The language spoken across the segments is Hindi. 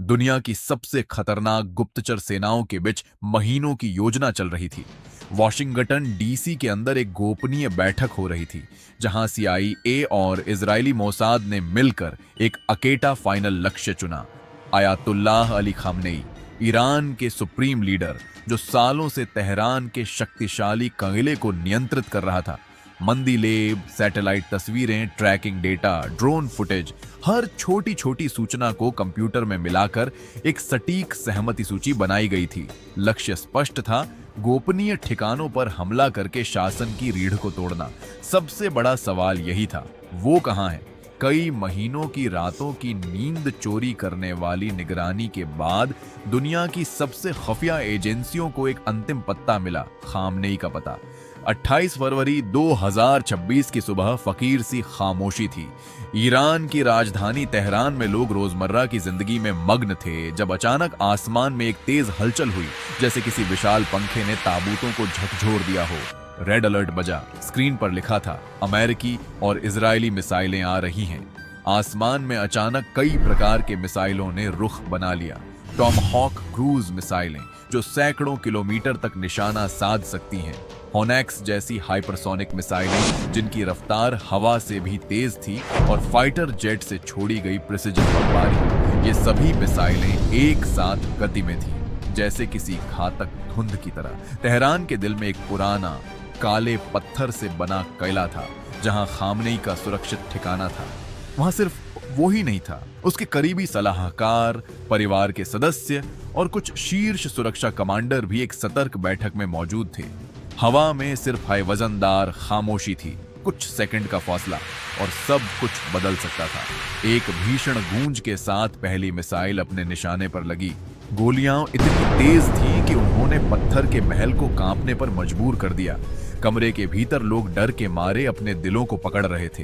दुनिया की सबसे खतरनाक गुप्तचर सेनाओं के बीच महीनों की योजना चल रही थी। वॉशिंगटन डीसी के अंदर एक गोपनीय बैठक हो रही थी, जहां सीआईए और इजरायली मोसाद ने मिलकर एक अकेटा फाइनल लक्ष्य चुना। आयतुल्लाह अली खामनेई, ईरान के सुप्रीम लीडर, जो सालों से तेहरान के शक्तिशाली किले को नियंत्रित कर रहा था। मंदीलेब, सैटेलाइट तस्वीरें, ट्रैकिंग डेटा, ड्रोन फुटेज, हर छोटी छोटी सूचना को कंप्यूटर में मिलाकर एक सटीक सहमति सूची बनाई गई थी। लक्ष्य स्पष्ट था, गोपनीय ठिकानों पर हमला करके शासन की रीढ़ को तोड़ना। सबसे बड़ा सवाल यही था, वो कहां है? कई महीनों की रातों की नींद चोरी करने वाली निगरानी के बाद दुनिया की सबसे खुफिया एजेंसियों को एक अंतिम पत्ता मिला, खामनेई का पता। 28 फरवरी 2026 की सुबह फकीर सी खामोशी थी। ईरान की राजधानी तेहरान में लोग रोजमर्रा की जिंदगी में मग्न थे, जब अचानक आसमान में एक तेज हलचल हुई, जैसे किसी विशाल पंखे ने ताबूतों को झकझोर दिया हो। रेड अलर्ट बजा। स्क्रीन पर लिखा था, अमेरिकी और इजरायली मिसाइलें आ रही हैं। आसमान में अचानक कई प्रकार के मिसाइलों ने रुख बना लिया। टॉमहॉक क्रूज मिसाइलें, जो सैकड़ों किलोमीटर तक निशाना साध सकती हैं। होनेक्स जैसी हाइपरसोनिक मिसाइलें, जिनकी रफ्तार हवा से भी तेज थी, और फाइटर जेट से छोड़ी गई प्रिसिजन बमबारी। ये सभी मिसाइलें एक साथ गति में थी, जैसे किसी घातक धुंध की तरह। तेहरान के दिल में एक पुराना काले पत्थर से बना किला था, जहां खामनेई का सुरक्षित ठिकाना था। वहां सिर्फ वो ही नहीं था, उसके करीबी सलाहकार, परिवार के सदस्य और कुछ शीर्ष सुरक्षा कमांडर भी एक सतर्क बैठक में मौजूद थे। हवा में सिर्फ वजनदार खामोशी थी, कुछ सेकंड का फासला, और सब कुछ बदल सकता था। एक भीषण गूंज के साथ पहली मिसाइल अपने निशाने पर लगी। गोलियां इतनी तेज थी कि उन्होंने पत्थर के महल को कांपने पर मजबूर कर दिया। कमरे के भीतर लोग डर के मारे अपने दिलों को पकड़ रहे थे।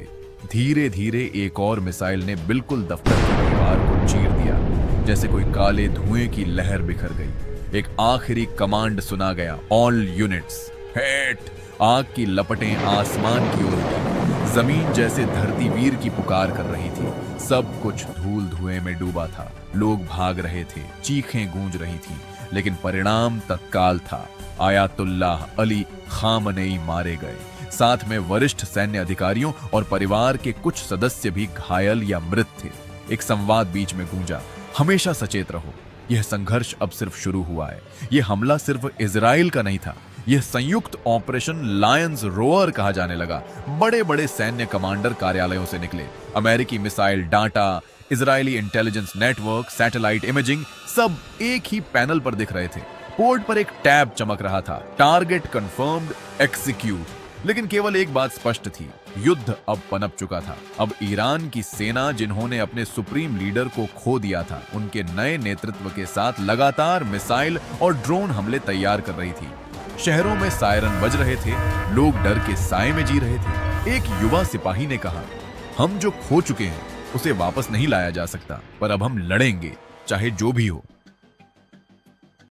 धीरे धीरे एक और मिसाइल ने बिल्कुल दफ्तर की दीवार को चीर दिया, जैसे कोई काले धुएं की लहर बिखर गई। एक आखिरी कमांड सुना गया, ऑल यूनिट्स हेट। आग की लपटें आसमान की ओर उठी, जमीन जैसे धरती वीर की पुकार कर रही थी। सब कुछ धूल धुएं में डूबा था। लोग भाग रहे थे, चीखें गूंज रही थीं, लेकिन परिणाम तत्काल था। आयतुल्लाह अली खामनेई मारे गए। साथ में वरिष्ठ सैन्य अधिकारियों और परिवार के कुछ सदस्य भी घायल या मृत थे। एक संवाद बीच में गूंजा, हमेशा सचेत रहो, यह संघर्ष अब सिर्फ शुरू हुआ है। यह हमला सिर्फ इजराइल का नहीं था, यह संयुक्त ऑपरेशन लायंस रोअर कहा जाने लगा। बड़े बड़े सैन्य कमांडर कार्यालयों से निकले। अमेरिकी missile data, Israeli intelligence network, satellite imaging, सब एक ही पैनल पर दिख रहे थे। पोर्ट पर एक टैब चमक रहा था, टारगेट कंफर्म्ड, एक्सिक्यूट। लेकिन केवल एक बात स्पष्ट थी, युद्ध अब पनप चुका था। अब ईरान की सेना, जिन्होंने अपने सुप्रीम लीडर को खो दिया था, उनके नए नेतृत्व के साथ लगातार मिसाइल और ड्रोन हमले तैयार कर रही थी। शहरों में सायरन बज रहे थे, लोग डर के साए में जी रहे थे। एक युवा सिपाही ने कहा, हम जो खो चुके हैं उसे वापस नहीं लाया जा सकता, पर अब हम लड़ेंगे, चाहे जो भी हो।